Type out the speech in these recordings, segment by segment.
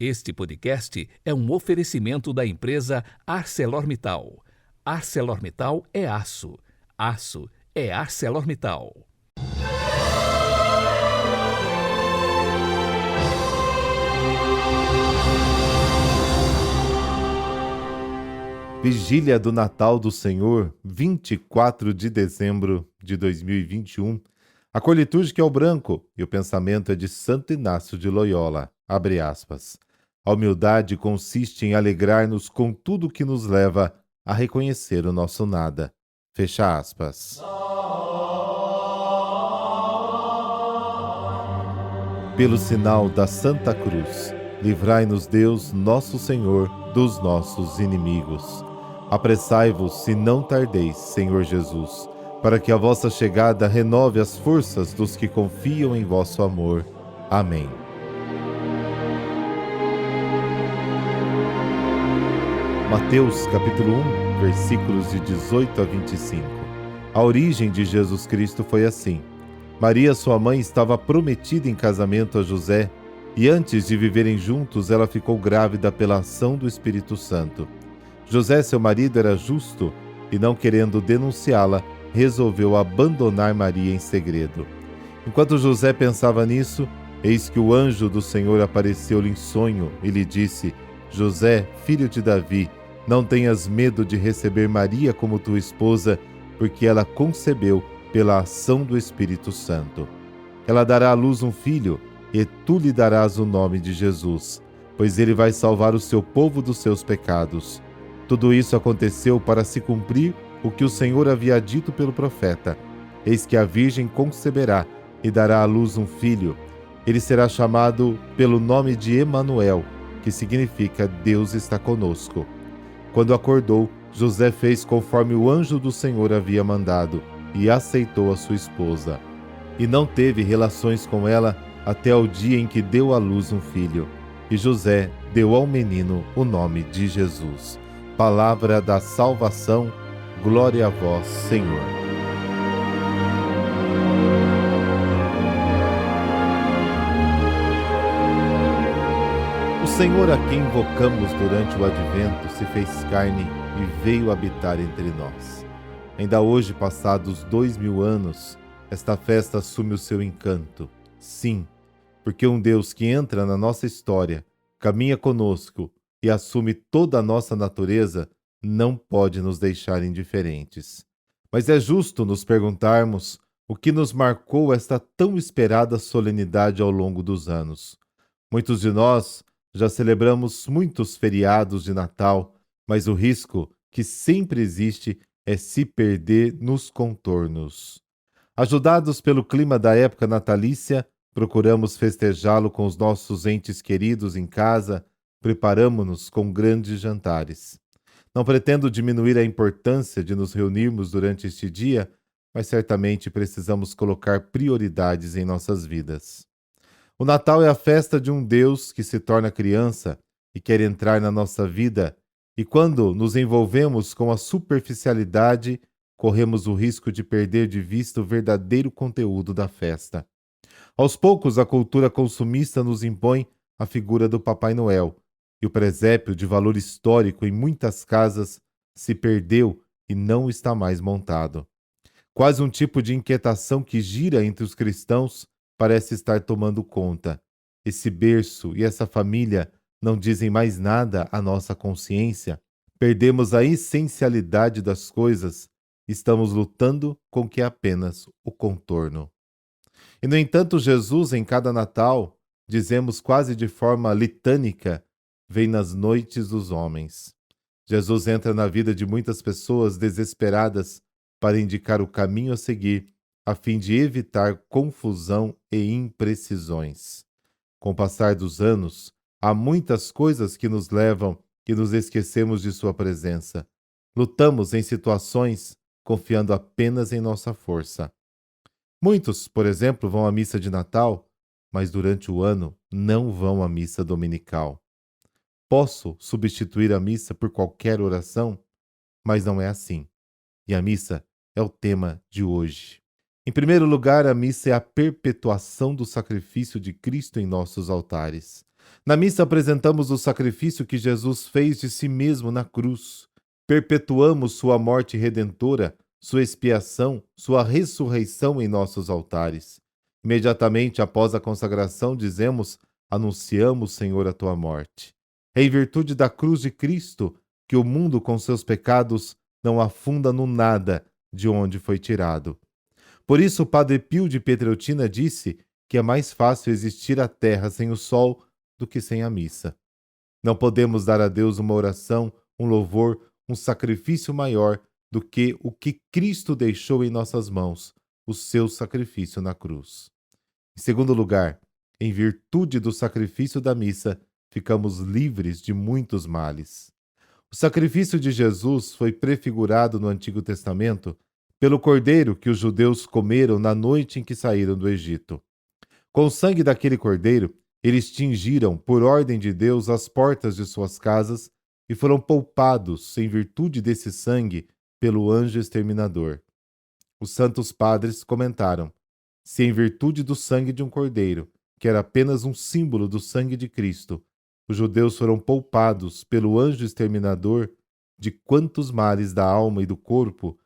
Este podcast é um oferecimento da empresa ArcelorMittal. ArcelorMittal é aço. Aço é ArcelorMittal. Vigília do Natal do Senhor, 24 de dezembro de 2021. A cor litúrgica é o branco e o pensamento é de Santo Inácio de Loyola. Abre aspas. A humildade consiste em alegrar-nos com tudo que nos leva a reconhecer o nosso nada. Fecha aspas. Pelo sinal da Santa Cruz, livrai-nos Deus, nosso Senhor, dos nossos inimigos. Apressai-vos, se não tardeis, Senhor Jesus, para que a vossa chegada renove as forças dos que confiam em vosso amor. Amém. Mateus capítulo 1, versículos de 18 a 25. A origem de Jesus Cristo foi assim. Maria, sua mãe, estava prometida em casamento a José, e antes de viverem juntos, ela ficou grávida pela ação do Espírito Santo. José, seu marido, era justo e, não querendo denunciá-la, resolveu abandonar Maria em segredo. Enquanto José pensava nisso, eis que o anjo do Senhor apareceu-lhe em sonho e lhe disse: José, filho de Davi, não tenhas medo de receber Maria como tua esposa, porque ela concebeu pela ação do Espírito Santo. Ela dará à luz um filho, e tu lhe darás o nome de Jesus, pois ele vai salvar o seu povo dos seus pecados. Tudo isso aconteceu para se cumprir o que o Senhor havia dito pelo profeta. Eis que a Virgem conceberá e dará à luz um filho. Ele será chamado pelo nome de Emanuel, que significa Deus está conosco. Quando acordou, José fez conforme o anjo do Senhor havia mandado e aceitou a sua esposa. E não teve relações com ela até o dia em que deu à luz um filho. E José deu ao menino o nome de Jesus. Palavra da salvação, glória a vós, Senhor. O Senhor a quem invocamos durante o Advento se fez carne e veio habitar entre nós. Ainda hoje, passados 2000 anos, esta festa assume o seu encanto. Sim, porque um Deus que entra na nossa história, caminha conosco e assume toda a nossa natureza, não pode nos deixar indiferentes. Mas é justo nos perguntarmos o que nos marcou esta tão esperada solenidade ao longo dos anos. Muitos de nós já celebramos muitos feriados de Natal, mas o risco que sempre existe é se perder nos contornos. Ajudados pelo clima da época natalícia, procuramos festejá-lo com os nossos entes queridos em casa, preparamo-nos com grandes jantares. Não pretendo diminuir a importância de nos reunirmos durante este dia, mas certamente precisamos colocar prioridades em nossas vidas. O Natal é a festa de um Deus que se torna criança e quer entrar na nossa vida, e quando nos envolvemos com a superficialidade, corremos o risco de perder de vista o verdadeiro conteúdo da festa. Aos poucos, a cultura consumista nos impõe a figura do Papai Noel, e o presépio de valor histórico em muitas casas se perdeu e não está mais montado. Quase um tipo de inquietação que gira entre os cristãos parece estar tomando conta. Esse berço e essa família não dizem mais nada à nossa consciência. Perdemos a essencialidade das coisas. Estamos lutando com que é apenas o contorno. E, no entanto, Jesus, em cada Natal, dizemos quase de forma litânica, vem nas noites dos homens. Jesus entra na vida de muitas pessoas desesperadas para indicar o caminho a seguir, a fim de evitar confusão e imprecisões. Com o passar dos anos, há muitas coisas que nos levam e nos esquecemos de sua presença. Lutamos em situações confiando apenas em nossa força. Muitos, por exemplo, vão à missa de Natal, mas durante o ano não vão à missa dominical. Posso substituir a missa por qualquer oração? Mas não é assim. E a missa é o tema de hoje. Em primeiro lugar, a missa é a perpetuação do sacrifício de Cristo em nossos altares. Na missa apresentamos o sacrifício que Jesus fez de si mesmo na cruz. Perpetuamos sua morte redentora, sua expiação, sua ressurreição em nossos altares. Imediatamente após a consagração, dizemos: anunciamos, Senhor, a tua morte. É em virtude da cruz de Cristo que o mundo com seus pecados não afunda no nada de onde foi tirado. Por isso, o Padre Pio de Pietrelcina disse que é mais fácil existir a terra sem o sol do que sem a missa. Não podemos dar a Deus uma oração, um louvor, um sacrifício maior do que o que Cristo deixou em nossas mãos, o seu sacrifício na cruz. Em segundo lugar, em virtude do sacrifício da missa, ficamos livres de muitos males. O sacrifício de Jesus foi prefigurado no Antigo Testamento pelo cordeiro que os judeus comeram na noite em que saíram do Egito. Com o sangue daquele cordeiro, eles tingiram, por ordem de Deus, as portas de suas casas e foram poupados, em virtude desse sangue, pelo anjo exterminador. Os santos padres comentaram: se em virtude do sangue de um cordeiro, que era apenas um símbolo do sangue de Cristo, os judeus foram poupados pelo anjo exterminador de quantos males da alma e do corpo,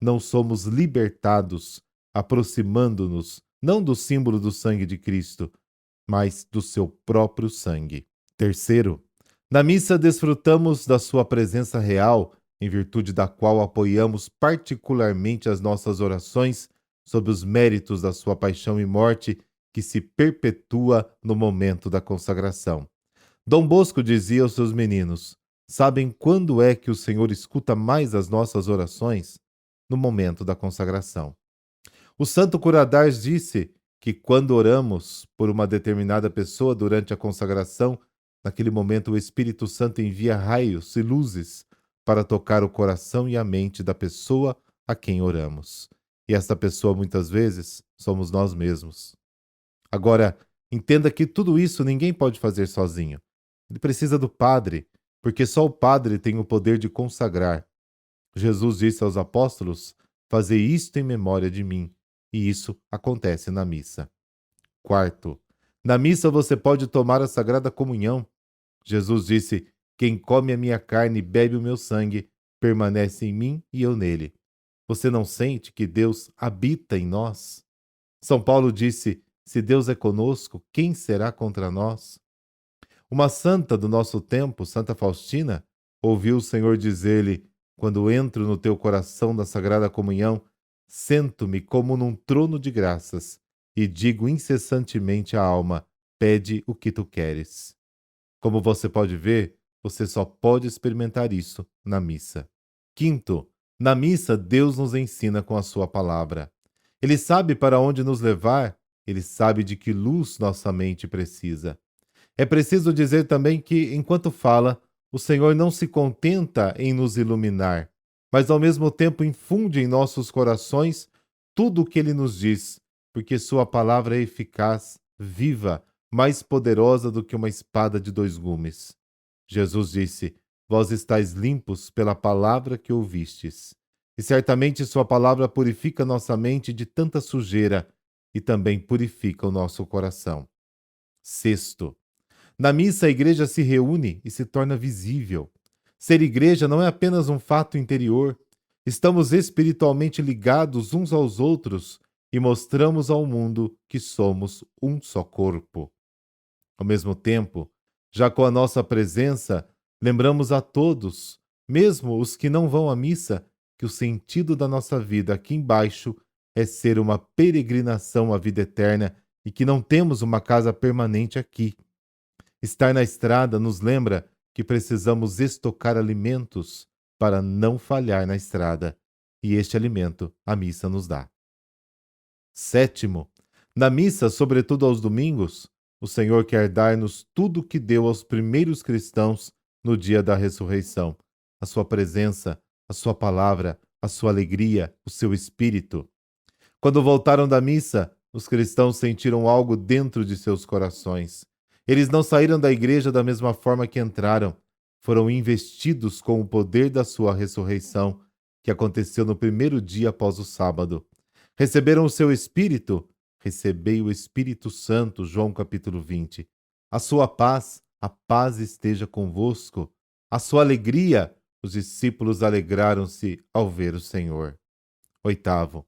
não somos libertados, aproximando-nos não do símbolo do sangue de Cristo, mas do seu próprio sangue. Terceiro, na missa desfrutamos da sua presença real, em virtude da qual apoiamos particularmente as nossas orações sobre os méritos da sua paixão e morte, que se perpetua no momento da consagração. Dom Bosco dizia aos seus meninos: sabem quando é que o Senhor escuta mais as nossas orações? No momento da consagração. O santo Curadars disse que quando oramos por uma determinada pessoa durante a consagração, naquele momento o Espírito Santo envia raios e luzes para tocar o coração e a mente da pessoa a quem oramos. E esta pessoa, muitas vezes, somos nós mesmos. Agora, entenda que tudo isso ninguém pode fazer sozinho. Ele precisa do padre, porque só o padre tem o poder de consagrar. Jesus disse aos apóstolos: fazei isto em memória de mim. E isso acontece na missa. Quarto, na missa você pode tomar a Sagrada Comunhão. Jesus disse: quem come a minha carne e bebe o meu sangue, permanece em mim e eu nele. Você não sente que Deus habita em nós? São Paulo disse: se Deus é conosco, quem será contra nós? Uma santa do nosso tempo, Santa Faustina, ouviu o Senhor dizer-lhe: quando entro no teu coração da Sagrada Comunhão, sento-me como num trono de graças e digo incessantemente à alma: pede o que tu queres. Como você pode ver, você só pode experimentar isso na missa. Quinto, na missa Deus nos ensina com a sua palavra. Ele sabe para onde nos levar, ele sabe de que luz nossa mente precisa. É preciso dizer também que, enquanto fala, o Senhor não se contenta em nos iluminar, mas ao mesmo tempo infunde em nossos corações tudo o que ele nos diz, porque sua palavra é eficaz, viva, mais poderosa do que uma espada de 2 gumes. Jesus disse: vós estáis limpos pela palavra que ouvistes. E certamente sua palavra purifica nossa mente de tanta sujeira e também purifica o nosso coração. Sexto, na missa a igreja se reúne e se torna visível. Ser igreja não é apenas um fato interior. Estamos espiritualmente ligados uns aos outros e mostramos ao mundo que somos um só corpo. Ao mesmo tempo, já com a nossa presença, lembramos a todos, mesmo os que não vão à missa, que o sentido da nossa vida aqui embaixo é ser uma peregrinação à vida eterna e que não temos uma casa permanente aqui. Estar na estrada nos lembra que precisamos estocar alimentos para não falhar na estrada, e este alimento a missa nos dá. Sétimo, na missa, sobretudo aos domingos, o Senhor quer dar-nos tudo o que deu aos primeiros cristãos no dia da ressurreição: a sua presença, a sua palavra, a sua alegria, o seu espírito. Quando voltaram da missa, os cristãos sentiram algo dentro de seus corações. Eles não saíram da igreja da mesma forma que entraram. Foram investidos com o poder da sua ressurreição, que aconteceu no primeiro dia após o sábado. Receberam o seu Espírito. Recebei o Espírito Santo, João capítulo 20. A sua paz, a paz esteja convosco. A sua alegria, os discípulos alegraram-se ao ver o Senhor. Oitavo,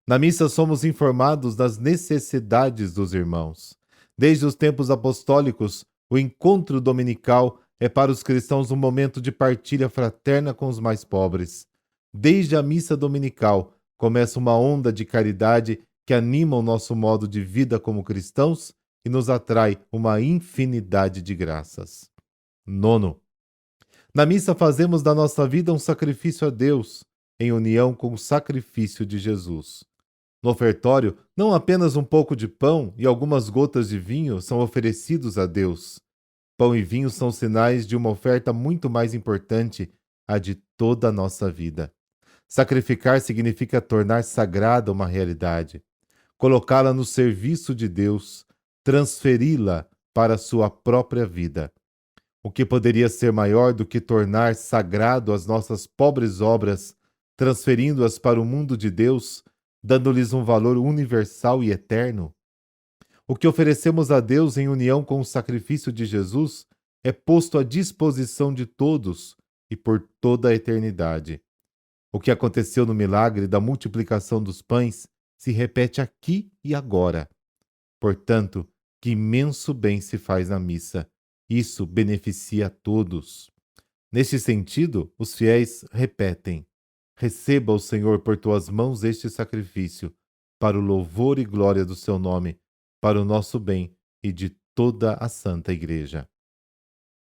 na missa somos informados das necessidades dos irmãos. Desde os tempos apostólicos, o encontro dominical é para os cristãos um momento de partilha fraterna com os mais pobres. Desde a missa dominical, começa uma onda de caridade que anima o nosso modo de vida como cristãos e nos atrai uma infinidade de graças. Nono, na missa fazemos da nossa vida um sacrifício a Deus, em união com o sacrifício de Jesus. No ofertório, não apenas um pouco de pão e algumas gotas de vinho são oferecidos a Deus. Pão e vinho são sinais de uma oferta muito mais importante, a de toda a nossa vida. Sacrificar significa tornar sagrada uma realidade, colocá-la no serviço de Deus, transferi-la para a sua própria vida. O que poderia ser maior do que tornar sagrado as nossas pobres obras, transferindo-as para o mundo de Deus, dando-lhes um valor universal e eterno? O que oferecemos a Deus em união com o sacrifício de Jesus é posto à disposição de todos e por toda a eternidade. O que aconteceu no milagre da multiplicação dos pães se repete aqui e agora. Portanto, que imenso bem se faz na missa. Isso beneficia a todos. Neste sentido, os fiéis repetem: receba o Senhor por tuas mãos este sacrifício, para o louvor e glória do seu nome, para o nosso bem e de toda a Santa Igreja.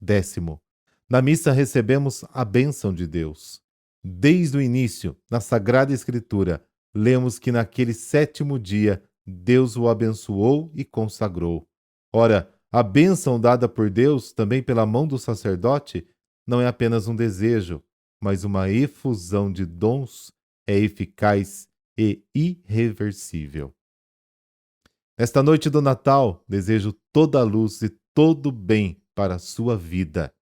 Décimo, na missa recebemos a bênção de Deus. Desde o início, na Sagrada Escritura, lemos que naquele 7º dia Deus o abençoou e consagrou. Ora, a bênção dada por Deus, também pela mão do sacerdote, não é apenas um desejo, mas uma efusão de dons, é eficaz e irreversível. Nesta noite do Natal, desejo toda a luz e todo o bem para a sua vida.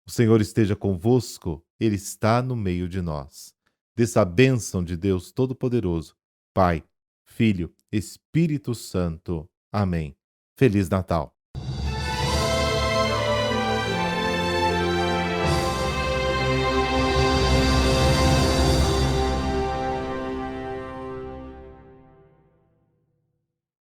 O Senhor esteja convosco, Ele está no meio de nós. Dessa a bênção de Deus Todo-Poderoso, Pai, Filho, Espírito Santo. Amém. Feliz Natal.